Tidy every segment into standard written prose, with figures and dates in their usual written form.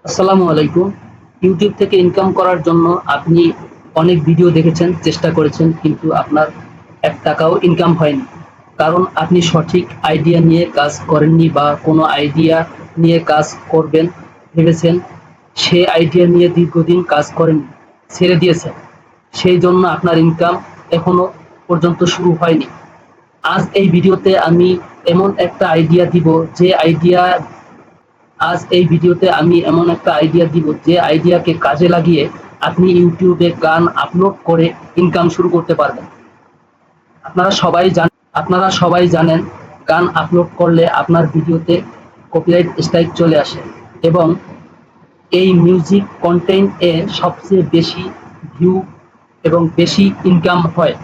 আসসালামু আলাইকুম। ইউটিউব থেকে ইনকাম করার জন্য আপনি অনেক ভিডিও দেখেছেন, চেষ্টা করেছেন, কিন্তু আপনার ৳১ ইনকাম হয়নি। কারণ আপনি সঠিক আইডিয়া নিয়ে কাজ করেননি বা কোনো আইডিয়া নিয়ে কাজ করবেন ভেবেছেন, সে আইডিয়া নিয়ে দীর্ঘদিন কাজ করেননি, ছেড়ে দিয়েছেন। সেই জন্য আপনার ইনকাম এখনো পর্যন্ত শুরু হয়নি। আজ এই ভিডিওতে আমি এমন একটা আইডিয়া দিব যে আইডিয়া আজ এই ভিডিওতে আমি এমন একটা আইডিয়া দিব যে আইডিয়াকে কাজে লাগিয়ে আপনি ইউটিউবে গান আপলোড করে ইনকাম শুরু করতে পারবেন। আপনারা সবাই জানেন গান আপলোড করলে আপনার ভিডিওতে কপিরাইট স্ট্রাইক চলে আসে এবং এই মিউজিক কন্টেন্ট এ সবচেয়ে বেশি ভিউ এবং বেশি ইনকাম হয়।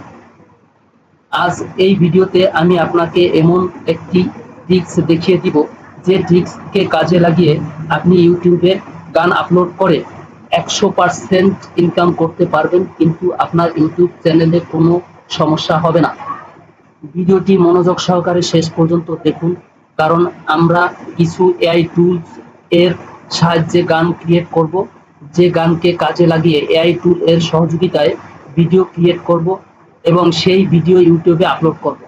আজ এই ভিডিওতে আমি আপনাকে এমন একটি ট্রিক্স দেখিয়ে দিব যে ট্রিক্সকে কাজে লাগিয়ে আপনি ইউটিউবে গান আপলোড করে ১০০% ইনকাম করতে পারবেন, কিন্তু আপনার ইউটিউব চ্যানেলে কোনো সমস্যা হবে না। ভিডিওটি মনোযোগ সহকারে শেষ পর্যন্ত দেখুন, কারণ আমরা কিছু এআই টুলস এর সাহায্যে গান ক্রিয়েট করব, যে গানকে কাজে লাগিয়ে এআই টুল এর সহযোগিতায় ভিডিও ক্রিয়েট করব এবং সেই ভিডিও ইউটিউবে আপলোড করব।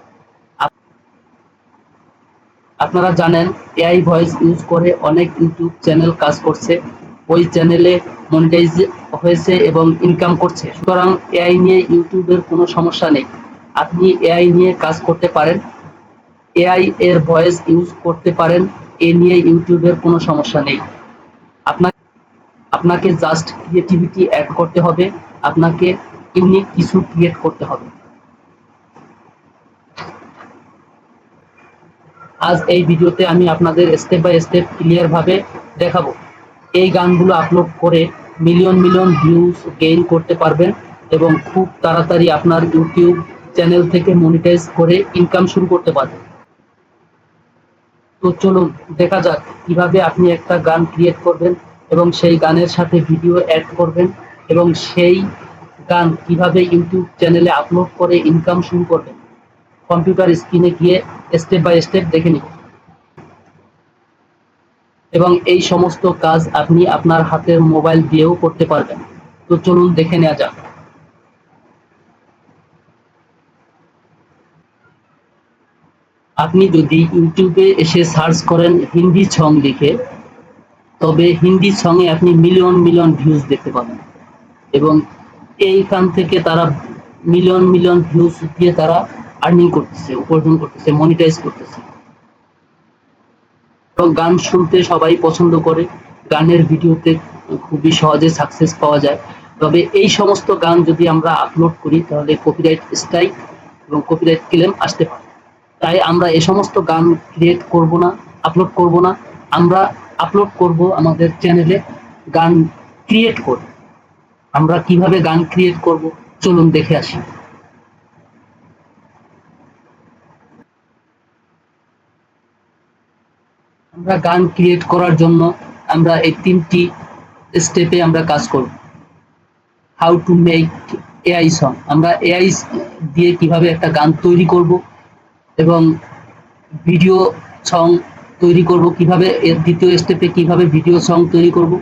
আপনারা জানেন এআই ভয়েস ইউজ করে অনেক ইউটিউব চ্যানেল কাজ করছে, ওই চ্যানেলে মনিটাইজ হয়েছে এবং ইনকাম করছে। সুতরাং এআই নিয়ে ইউটিউবের কোনো সমস্যা নেই, আপনি এআই নিয়ে কাজ করতে পারেন, এআই এর ভয়েস ইউজ করতে পারেন, এ নিয়ে ইউটিউবের কোনো সমস্যা নেই। আপনাকে আপনাকে জাস্ট ক্রিয়েটিভিটি অ্যাড করতে হবে, আপনাকে ইউনিক কিছু ক্রিয়েট করতে হবে। আজ এই ভিডিওতে আমি আপনাদের স্টেপ বাই স্টেপ ক্লিয়ার ভাবে দেখাবো। এই গানগুলো আপলোড করে মিলিয়ন মিলিয়ন ভিউজ গেইন করতে পারবেন এবং খুব তাড়াতাড়ি আপনার ইউটিউব চ্যানেল থেকে মনিটাইজ করে ইনকাম শুরু করতে পারবেন। তো চলুন দেখা যাক কিভাবে আপনি একটা গান ক্রিয়েট করবেন এবং সেই গানের সাথে ভিডিও অ্যাড করবেন এবং সেই গান কিভাবে ইউটিউব চ্যানেলে আপলোড করে ইনকাম শুরু করবেন। কম্পিউটার স্ক্রিনে গিয়ে স্টেপ বাই স্টেপ দেখে নিন এবং এই সমস্ত কাজ আপনি আপনার হাতের মোবাইল দিয়েও করতে পারবেন। তো চলুন দেখে নেওয়া যাক। আপনি যদি ইউটিউবে এসে সার্চ করেন হিন্দি সং লিখে, তবে হিন্দি সঙ্গে আপনি মিলিয়ন মিলিয়ন ভিউজ দেখতে পাবেন এবং এইখান থেকে তারা মিলিয়ন মিলিয়ন ভিউজ দিয়ে তারা আর্নিং করতেছে, উপার্জন করতেছে, মনিটাইজ করতেছে এবং গান শুনতে সবাই পছন্দ করে। গানের ভিডিওতে খুবই সহজে সাকসেস পাওয়া যায়। তবে এই সমস্ত গান যদি আমরা আপলোড করি তাহলে কপিরাইট স্ট্রাইক এবং কপিরাইট ক্লেম আসতে পারে। তাই আমরা এই সমস্ত গান ক্রিয়েট করব না, আপলোড করব না। আমরা আপলোড করব আমাদের চ্যানেলে গান ক্রিয়েট করব। আমরা কিভাবে গান ক্রিয়েট করব চলুন দেখে আসি। আমরা গান ক্রিয়েট করার জন্য আমরা এই ৩টি স্টেপে আমরা কাজ করব। How to make AI song, আমরা এআই দিয়ে কিভাবে একটা গান তৈরি করব এবং ভিডিও সং তৈরি করব কিভাবে, এর দ্বিতীয় স্টেপে কিভাবে ভিডিও সং তৈরি করব,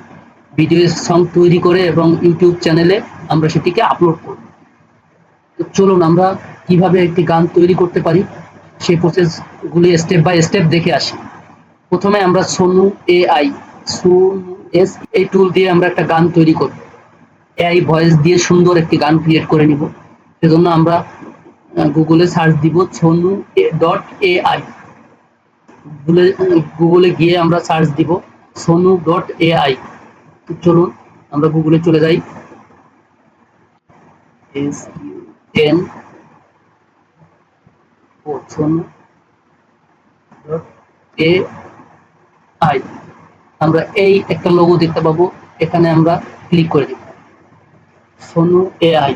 ভিডিও সং তৈরি করে এবং ইউটিউব চ্যানেলে আমরা সেটিকে আপলোড করব। তো চলুন আমরা কিভাবে একটি গান তৈরি করতে পারি সেই প্রসেসগুলি স্টেপ বাই স্টেপ দেখে আসি। প্রথমে আমরা সোনু এআই, সোনু এস এই টুল দিয়ে আমরা একটা গান তৈরি করব। এআই ভয়েস দিয়ে সুন্দর একটি গান ক্রিয়েট করে নিব। সেজন্য আমরা গুগলে সার্চ দিব সোনু ডট এআই। গুগলে গিয়ে আমরা সার্চ দিব সোনু ডট এআই। চলুন আমরা গুগলে চলে যাই। SUN Sonu dot AI. আমরা এই একটা লোগো দেখতে পাবো, এখানে আমরা ক্লিক করে দিব সোনু এআই।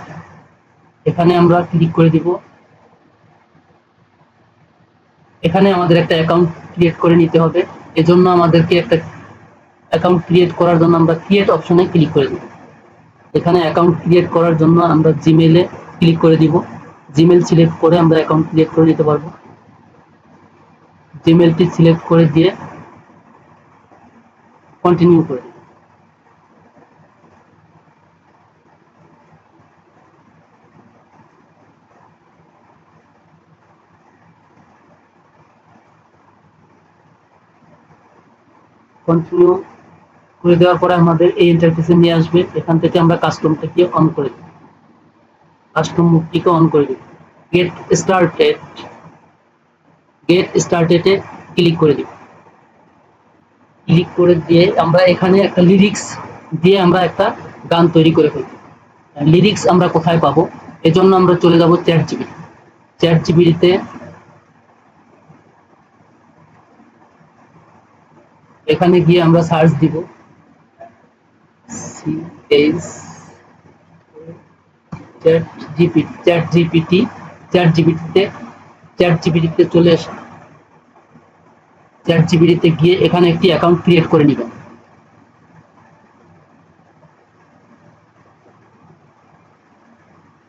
এখানে আমরা ক্লিক করে দিব। এখানে আমাদের একটা অ্যাকাউন্ট ক্রিয়েট করে নিতে হবে। এজন্য আমাদেরকে একটা অ্যাকাউন্ট ক্রিয়েট করার জন্য আমরা ক্রিয়েট অপশনে ক্লিক করে দিব। এখানে অ্যাকাউন্ট ক্রিয়েট করার জন্য আমরা জিমেলে ক্লিক করে দিব। জিমেল সিলেক্ট করে আমরা অ্যাকাউন্ট ক্রিয়েট করে নিতে পারবো। জিমেলটি সিলেক্ট করে দিয়ে কন্টিনিউ করে দিব। কন্টিনিউ করে দেওয়ার পরে আমাদের এই ইন্টারফেসে নিয়ে আসবে। এখান থেকে আমরা কাস্টমটাকে অন করে দেব, কাস্টম মুডটিকে অন করে দেব। গেট স্টার্টেড, গেট স্টার্টেডে ক্লিক করে দিব। ক্লিক করে দিয়ে আমরা এখানে একটা লিরিক্স দিয়ে আমরা একটা গান তৈরি করে ফেলব। লিরিক্স আমরা কোথায় পাবো, এজন্য আমরা চলে যাব চ্যাট জিপিটি। চ্যাট জিপিটিতে এখানে গিয়ে আমরা সার্চ দিব চ্যাট জিপিটি, চ্যাট জিপিটি, চ্যাট জিপিটিতে, চ্যাট জিপিটিতে চলে আসে। চ্যাট জিপিটিতে গিয়ে এখানে একটি অ্যাকাউন্ট ক্রিয়েট করে নেবেন।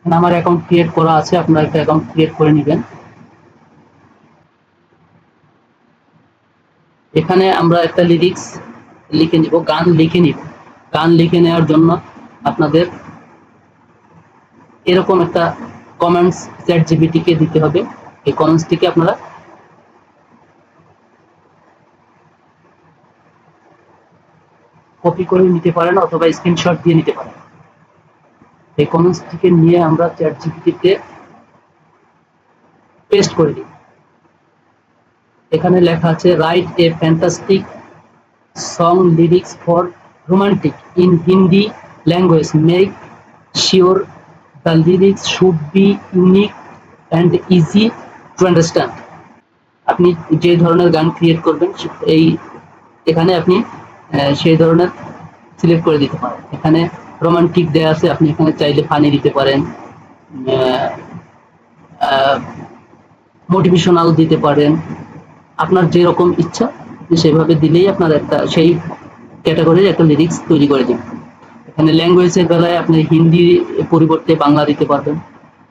আমার অ্যাকাউন্ট ক্রিয়েট করা আছে, আপনারা একটা অ্যাকাউন্ট ক্রিয়েট করে নেবেন। এখানে আমরা একটা লিরিক্স লিখে নিব, গান লিখে নিব। গান লিখে নেওয়ার জন্য আপনাদের এরকম একটা কমেন্টস চ্যাট জিপিটিকে দিতে হবে। এই কমেন্টসটিকে আপনারা কপি করে নিতে পারেন অথবা স্ক্রিনশট দিয়ে নিতে পারেন। এই কমেন্টসটিকে নিয়ে আমরা চ্যাট জিপিটিতে পেস্ট করে দিই। এখানে লেখা আছে write a fantastic song lyrics for romantic in Hindi language. Make sure the lyrics should be unique and easy to understand. আপনি যে ধরনের গান ক্রিয়েট করবেন এই এখানে আপনি সেই ধরনের সিলেক্ট করে দিতে পারেন। এখানে রোমান্টিক দেয়া আছে, আপনি এখানে চাইলে ফানি দিতে পারেন, মোটিভেশনাল দিতে পারেন। আপনার যেরকম ইচ্ছা সেভাবে দিলেই আপনার একটা সেই ক্যাটাগরির একটা লিরিক্স তৈরি করে দিন। এখানে ল্যাঙ্গুয়েজের বেলায় আপনি হিন্দি পরিবর্তে বাংলা দিতে পারবেন,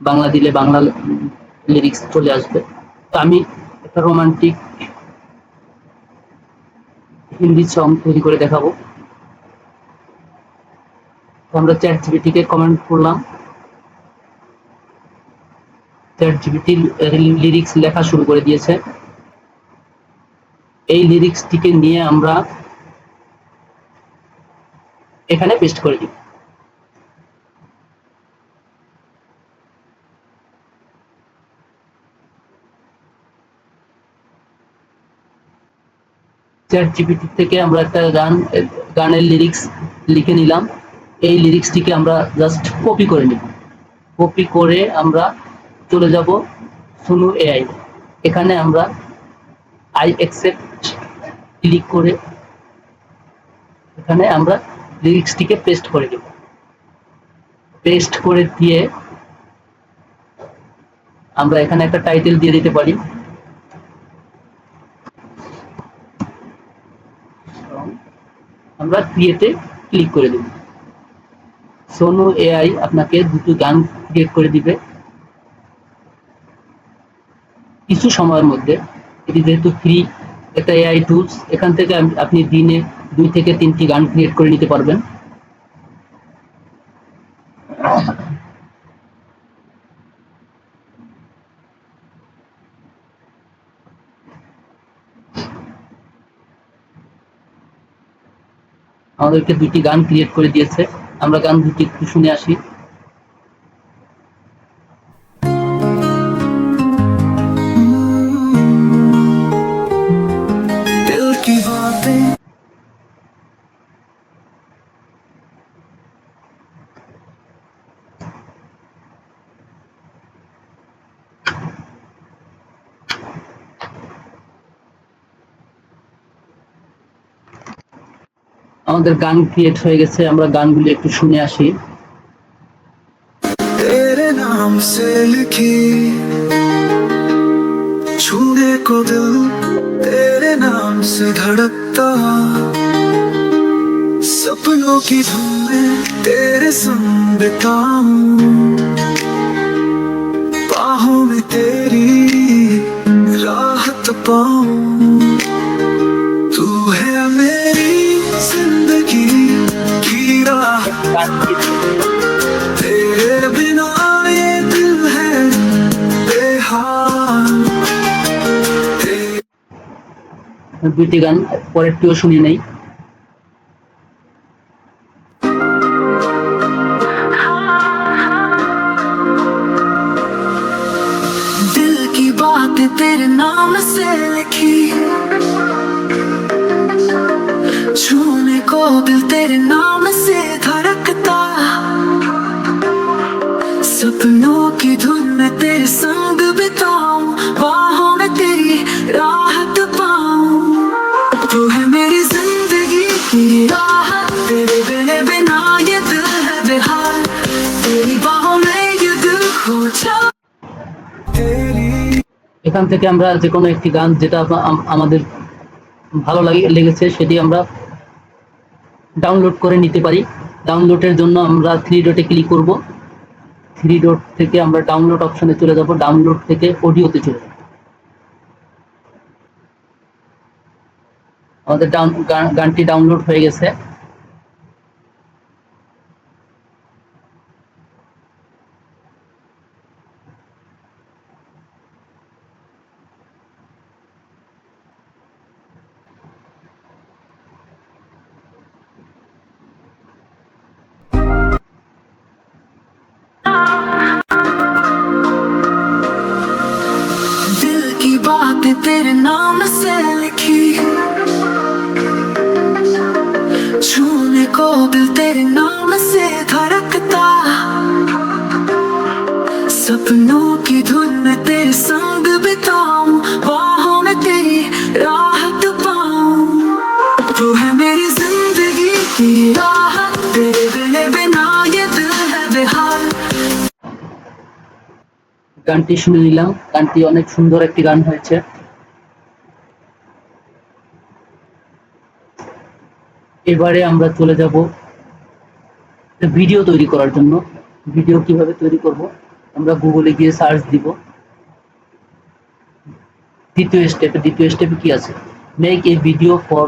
বাংলা দিলে বাংলা লিরিক্স চলে আসবে। তো আমি একটা রোমান্টিক হিন্দি সং তৈরি করে দেখাবো। আমরা চ্যাট জিপিটিকে কমেন্ট করলাম, চ্যাট জিপিটি লিরিক্স লেখা শুরু করে দিয়েছে। এই লিরিক্সটিকে নিয়ে আমরা এখানে পেস্ট করে দিব। চ্যাট জিপিটি থেকে আমরা একটা গানের লিরিক্স লিখে নিলাম। এই লিরিক্সটিকে আমরা জাস্ট কপি করে নিব। কপি করে আমরা চলে যাব সুনু এআই। এখানে আমরা আই অ্যাকসেপ্ট ক্লিক করে এখানে আমরা লিরিক্সটিকে পেস্ট করে দেব। পেস্ট করে দিয়ে আমরা এখানে একটা টাইটেল দিয়ে দিতে পারি। আমরা ক্রিয়েটে ক্লিক করে দেব। সোনু এআই আপনাকে দুটো গান ক্রিয়েট করে দিবে কিছু সময়ের মধ্যে। এটি যেহেতু ফ্রি একটা এআই টুলস, এখান থেকে আপনি দিনে 2 থেকে 3টি গান ক্রিয়েট করে নিতে পারবেন। আমাদেরকে 2টি গান ক্রিয়েট করে দিয়েছে, আমরা গান দুটি একটু শুনে আসি। আমাদের গান ক্রিয়েট হয়ে গেছে, আমরা গানগুলি একটু শুনে আসি। तेरे नाम से लिखी छूने को दिल, तेरे नाम से धड़कता, सपनों की धुन में तेरे संग बिताऊं, बाहों में तेरी राहत पाऊं, तू है मेरी जिंदगी की राह, तेरे बिना ये दिल है बेहाल। দুইটি গান পরেরটিও শুনি নাই। नाम से लिखी, छूने को दिल तेरे नाम से धड़कता, सपनों की धुन में तेरे संग बिताऊं, बाहों में तेरी राहत पाऊं। तू है मेरी जिंदगी की राहत, तेरे बिना ये दिल है बेहाल, तेरी बाहों में ये दिल खो जा तेरी। এখান থেকে আমরা যে কোনো একটি গান যেটা আমাদের ভালো লেগেছে সেটি আমরা ডাউনলোড করে নিতে পারি। ডাউনলোডের জন্য আমরা থ্রি ডটে ক্লিক করব। থ্রি ডট থেকে আমরা ডাউনলোড অপশনে চলে যাব, ডাউনলোড থেকে অডিওতে চলে যাব। আমাদের গানটি ডাউনলোড হয়ে গেছে। दिल की बातें तेरे नाम से लिखी, छूने को दिल तेरे नाम से धड़कता, सपनों की धुन में तेरे संग बिताऊं, बाहों में तेरी राहत पाऊं। तू है मेरी जिंदगी की राहत, तेरे बिना ये दिल है बेहाल। গানটি শুনে নিলাম। গানটি অনেক সুন্দর একটি গান হয়েছে। এবারে আমরা চলে যাব ভিডিও তৈরি করার জন্য। ভিডিও কিভাবে তৈরি করব, আমরা গুগলে গিয়ে সার্চ দিব। দ্বিতীয় স্টেপে কি আছে, make a video for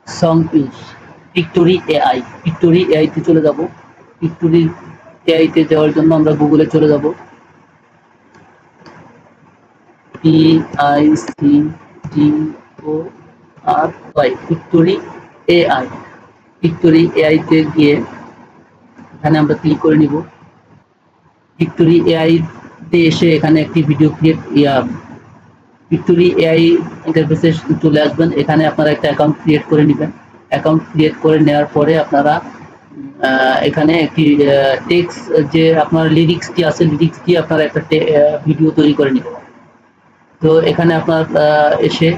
song use, Pictory AI. Pictory AI তে চলে যাব। পিক্টোরি এআই তে যাওয়ার জন্য আমরা গুগলে চলে যাব। PICTORY, Pictory AI. Pictory AI তে গিয়ে এখানে আমরা ক্লিক করে নিব। পিক্টোরি এআই তে এসে এখানে একটি ভিডিও পিক্টোরি এআই ইন্টারফেসে চলে আসবেন। এখানে আপনারা একটা অ্যাকাউন্ট ক্রিয়েট করে নেবেন। অ্যাকাউন্ট ক্রিয়েট করে নেওয়ার পরে আপনারা এখানে একটি টেক্সট, যে আপনার লিরিক্সটি আছে, লিরিক্স দিয়ে আপনারা একটা ভিডিও তৈরি করে নেবেন। তো এখানে আপনার এসে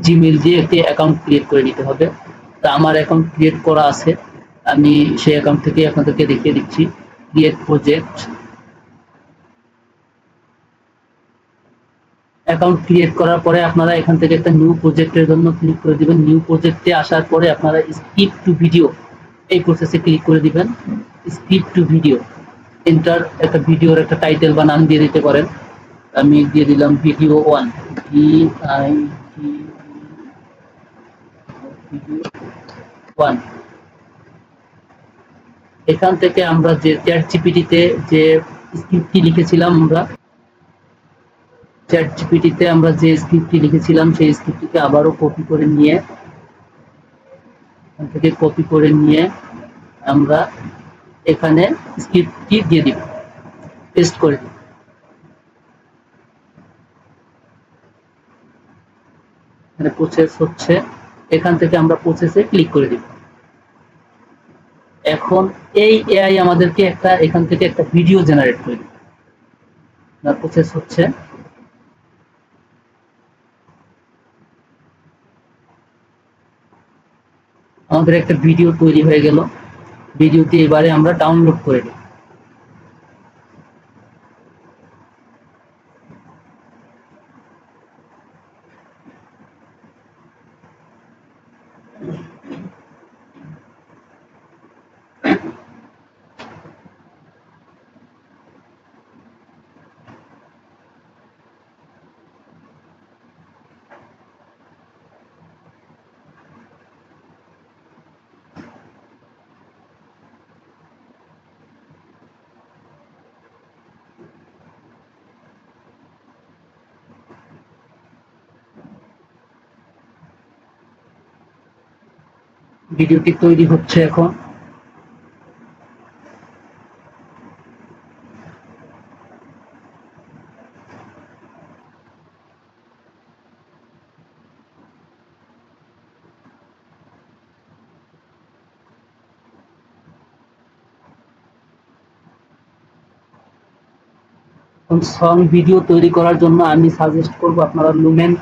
জিমেল দিয়ে একটি অ্যাকাউন্ট ক্রিয়েট করে নিতে হবে। তা আমার অ্যাকাউন্ট ক্রিয়েট করা আছে, আমি সেই অ্যাকাউন্ট থেকে আপনাদেরকে দেখিয়ে দিচ্ছি। ক্রিয়েট প্রজেক্ট, অ্যাকাউন্ট ক্রিয়েট করার পরে আপনারা এখান থেকে একটা নিউ প্রজেক্টের জন্য ক্লিক করে দিবেন। নিউ প্রজেক্টে আসার পরে আপনারা স্কিপ টু ভিডিও এই প্রসেসে ক্লিক করে দিবেন। স্কিপ টু ভিডিও, এন্টার একটা ভিডিওর একটা টাইটেল বা নাম দিয়ে দিতে পারেন। আমি দিয়ে দিলাম ভিডিও 1, ভিডিও 1। এখান থেকে আমরা যে চ্যাট জিপিটিতে যে স্ক্রিপ্টটি লিখেছিলাম, চ্যাট জিপিটিতে আমরা যে স্ক্রিপ্টটি লিখেছিলাম সেই স্ক্রিপ্টটিকে আবারও কপি করে নিয়ে, এখান থেকে কপি করে নিয়ে আমরা এখানে স্ক্রিপ্টটি দিয়ে দিব, পেস্ট করে দিব। এখানে প্রসেস হচ্ছে, এখান থেকে আমরা প্রসেসে ক্লিক করে দিব। এখন এই এআই আমাদেরকে এখান থেকে একটা ভিডিও জেনারেট করে দিবে। প্রসেস হচ্ছে, আমাদের একটা ভিডিও তৈরি হয়ে গেল। ভিডিওটি এবারে আমরা ডাউনলোড করে নিই। ভিডিওটি তৈরি হচ্ছে এখন। এখন সং ভিডিও তৈরি করার জন্য আমি সাজেস্ট করব আপনারা লুমেন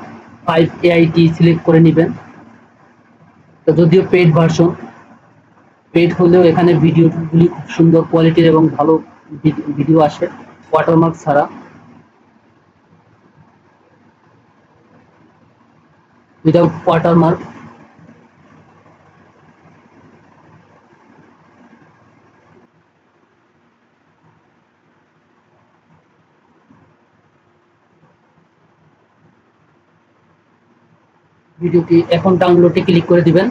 5 AIT সিলেক্ট করে নেবেন। তো যদিও পেইড ভার্সন, পেইড হলেও এখানে ভিডিওগুলি খুব সুন্দর কোয়ালিটির এবং ভালো ভিডিও আসে ওয়াটারমার্ক ছাড়া, উইদাউট ওয়াটারমার্ক। ভিডিওটি এখন ডাউনলোডে ক্লিক করে দিবেন।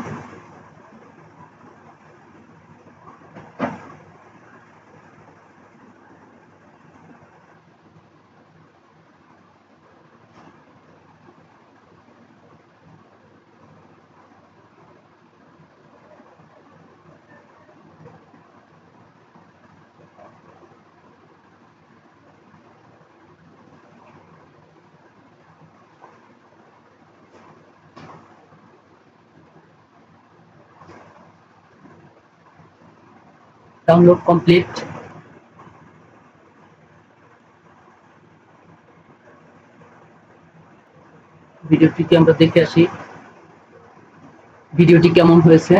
Download complete. ভিডিওটিকে আমরা দেখে আসি ভিডিওটি কেমন হয়েছে।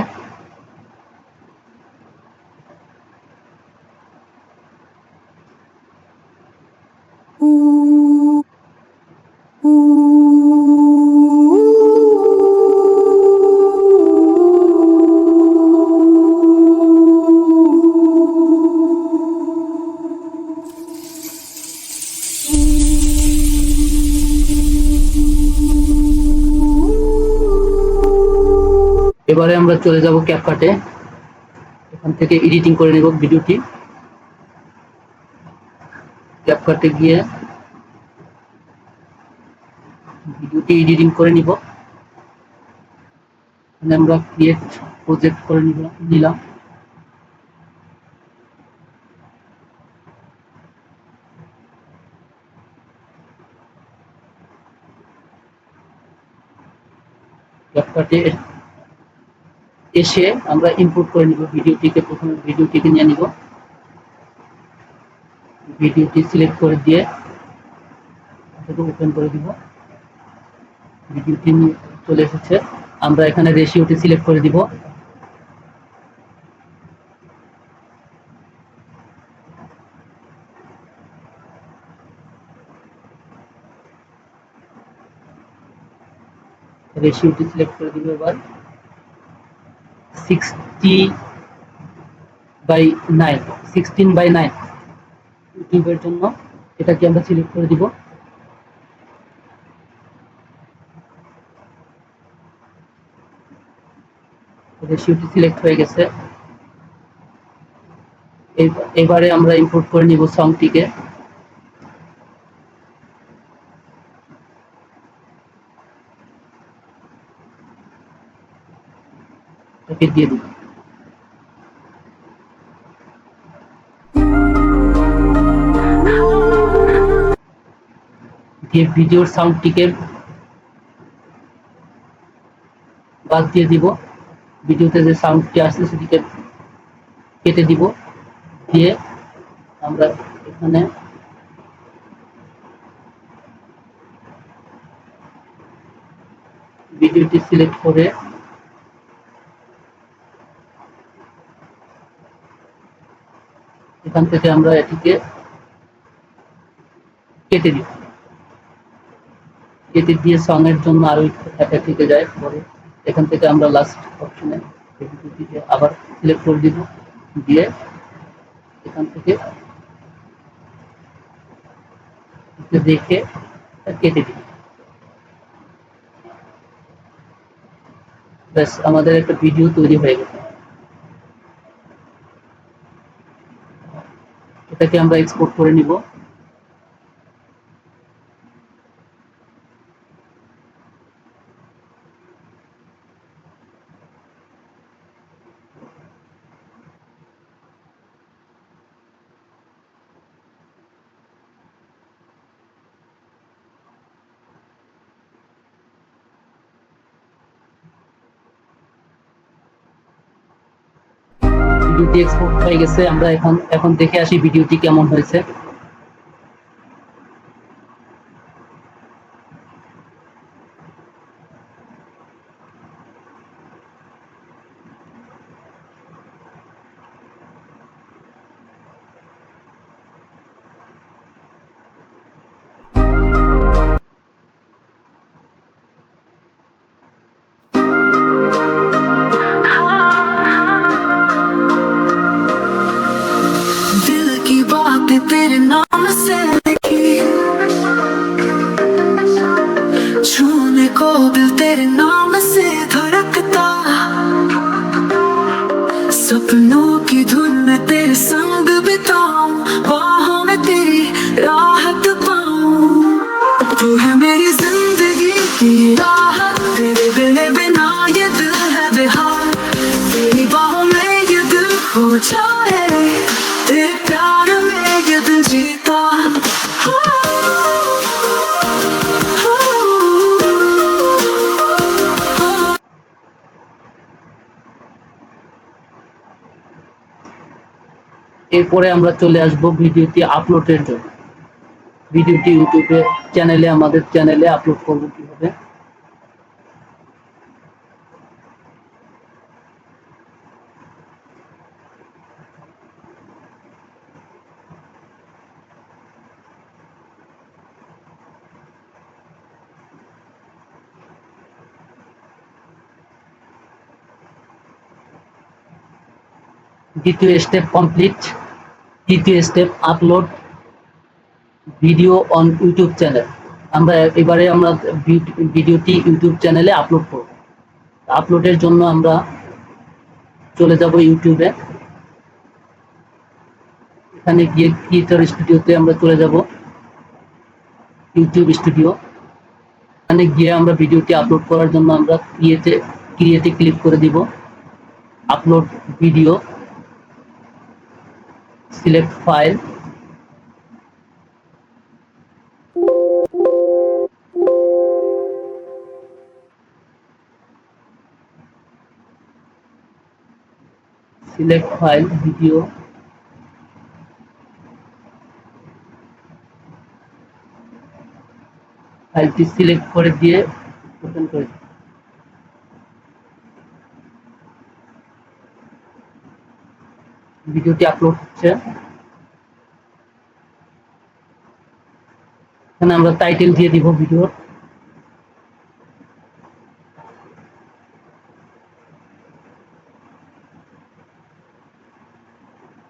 এবারে আমরা চলে যাব ক্যাপকাটে, এখান থেকে এডিটিং করে নেব ভিডিওটি। ক্যাপকাটে গিয়ে ভিডিওটি এডিটিং করে নিব। এখানে আমরা ক্রিয়েট প্রজেক্ট করে নিলাম। ক্যাপকাটে এসে আমরা ইম্পোর্ট করে নিব ভিডিওটিকে। প্রথমে ভিডিওটিকে নিয়ে নিব, ভিডিওটি সিলেক্ট করে দিয়ে ওপেন করে দিব। ভিডিওটি চলে এসেছে, আমরা এখানে রেশিওটি সিলেক্ট করে দিব। রেশিওটি সিলেক্ট করে দিব এবার 16:9 ইউটিউবের জন্য এটাকে আমরা সিলেক্ট করে দিব। রেশিওটি সিলেক্ট হয়ে গেছে। এবারে আমরা ইম্পোর্ট করে নিব সংটিকে। এটাকে দিয়ে দিব। দিয়ে ভিডিওর সাউন্ডটিকে বাদ দিয়ে দিব। ভিডিওতে যে সাউন্ডটি আসছে সেটিকে কেটে দিব। দিয়ে আমরা এখানে ভিডিওটি সিলেক্ট করে এখান থেকে আমরা এটিকে কেটে দিব। কেটে দিয়ে সং এর জন্য আরো একটু থেকে যায় পরে এখান থেকে আমরা লাস্ট অপশনে ভিডিওটিকে আবার সিলেক্ট করে দিব। দিয়ে এখান থেকে দেখে কেটে দিব। ব্যাস, আমাদের একটা ভিডিও তৈরি হয়ে গেছে। এটাকে আমরা এক্সপোর্ট করে নিব। ভিডিওটি এক্সপোর্ট হয়ে গেছে। আমরা এখন দেখে আসি ভিডিওটি কেমন হয়েছে। सपनों की धुन में तेरे संग बिताऊं, बाहों में तेरी राहत पाऊं। तू है मेरी जिंदगी की राहत, तेरे बिना ये दिल है बेहाल। तेरी बाहों में ये दिल खो जाए, तेरे प्यार में ये दिल जीता। এরপরে আমরা চলে আসব ভিডিওটি আপলোডের জন্য। ভিডিওটি ইউটিউবে চ্যানেলে, আমাদের চ্যানেলে আপলোড করব কিভাবে। দ্বিতীয় স্টেপ কমপ্লিট। তৃতীয় step upload video on YouTube channel. এবারে আমরা ভিডিওটি ইউটিউব চ্যানেলে আপলোড করব। আপলোডের জন্য আমরা চলে যাব ইউটিউবে। এখানে গিয়ে ক্রিয়েটর স্টুডিওতে আমরা চলে যাব, ইউটিউব স্টুডিও। এখানে গিয়ে আমরা ভিডিওটি আপলোড করার জন্য আমরা ক্রিয়েটে ক্লিক করে দিব। Upload video, select file, select file video, ফাইলটি সিলেক্ট করে দিয়ে ওপেন করে দিন। ভিডিওটি আপলোড হচ্ছে। এখানে আমরা টাইটেল দিয়ে দিব ভিডিওর।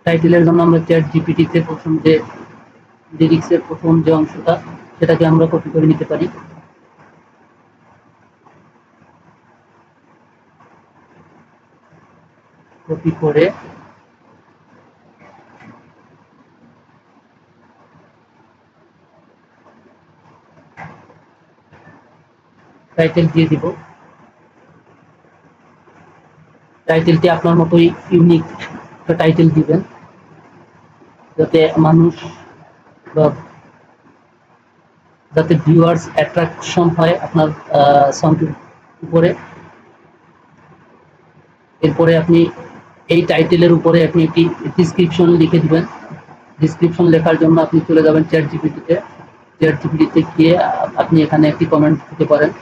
টাইটেলের জন্য আমরা চ্যাট জিপিটিতে প্রথম যে লিরিক্সের প্রথম যে অংশটা, সেটাকে আমরা কপি করে নিতে পারি। কপি করে টাইটেল দিয়ে দিব। টাইটেলটি আপনার মতোই ইউনিক একটা টাইটেল দিবেন, যাতে মানুষ বা যাতে ভিউয়ার্স অ্যাট্রাকশন হয় আপনার সঙ্গের উপরে। এরপরে আপনি এই টাইটেলের উপরে আপনি একটি ডিসক্রিপশন লিখে দিবেন। ডিসক্রিপশন লেখার জন্য আপনি চলে যাবেন চ্যাট জিপিটিতে। চ্যাট জিপিটিতে গিয়ে আপনি এখানে একটি কমেন্ট দিতে পারেন।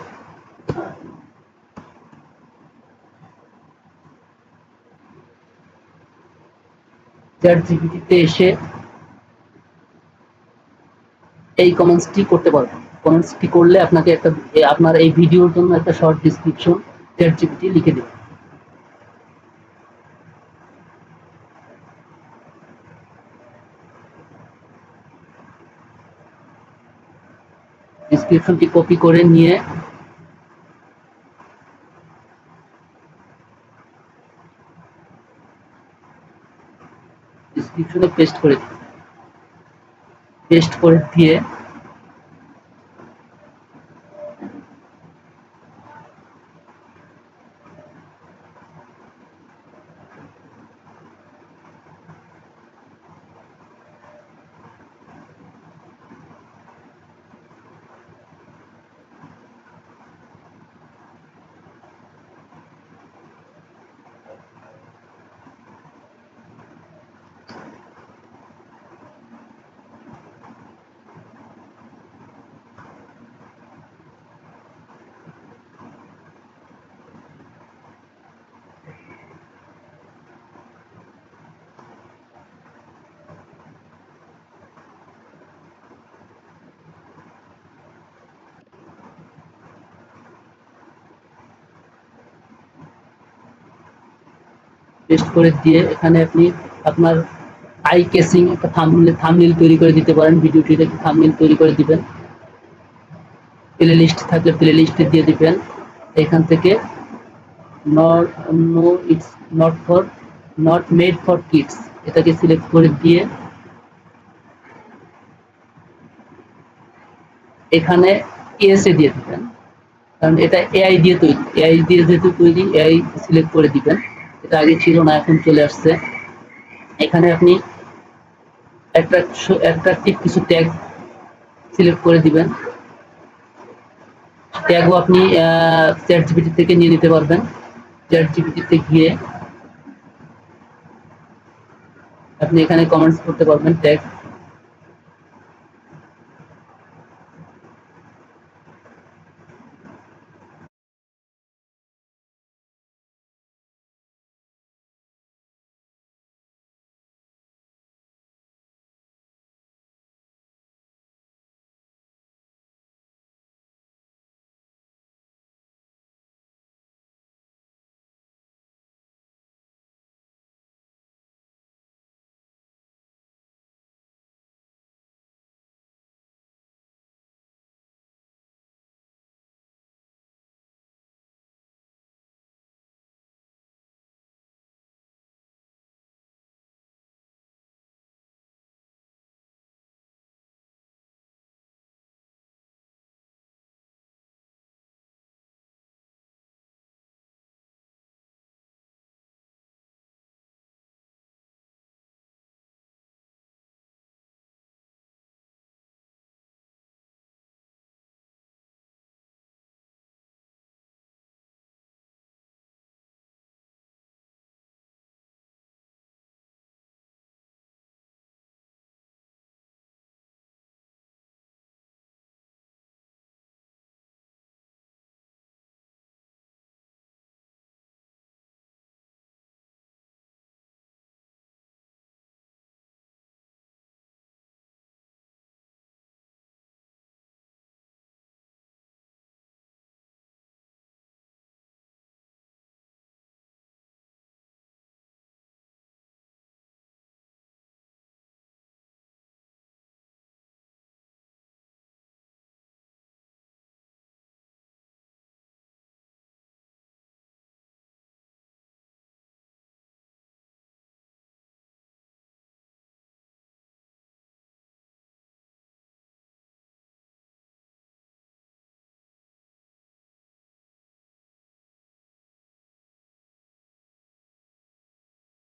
চ্যাট জিপিটিতে এসে এই কমেন্টসটি করতে পারবেন। কমেন্টসটি করলে আপনাকে আপনার এই ভিডিওর জন্য একটা শর্ট ডিসক্রিপশন চ্যাট জিপিটি লিখে দেবে। ডিসক্রিপশনটি কপি করে নিয়ে ডিসক্রিপশনে পেস্ট করে দিয়ে এখানে আপনি আপনার আই কেসিং একটা থাম্বনেল তৈরি করে দিতে পারেন। ভিডিওটিতে থাম্বনেল তৈরি করে দিবেন। প্লে লিস্ট থাকলে প্লে লিস্টে দিয়ে দিবেন। এখান থেকে no it's not for not made for kids এটাকে সিলেক্ট করে দিয়ে এখানে এসে দিয়ে দিবেন, কারণ এটা এআই দিয়ে তৈরি, এআই দিয়ে যেহেতু তৈরি এআই সিলেক্ট করে দিবেন। এটা আগে ছিল না, এখন চলে আসছে। এখানে আপনি অ্যাট্রাকটিভ কিছু ট্যাগ সিলেক্ট করে দিবেন। ট্যাগও আপনি চ্যাট জিপিটি থেকে নিয়ে নিতে পারবেন। চ্যাট জিপিটিতে গিয়ে আপনি এখানে কমেন্টস করতে পারবেন ট্যাগ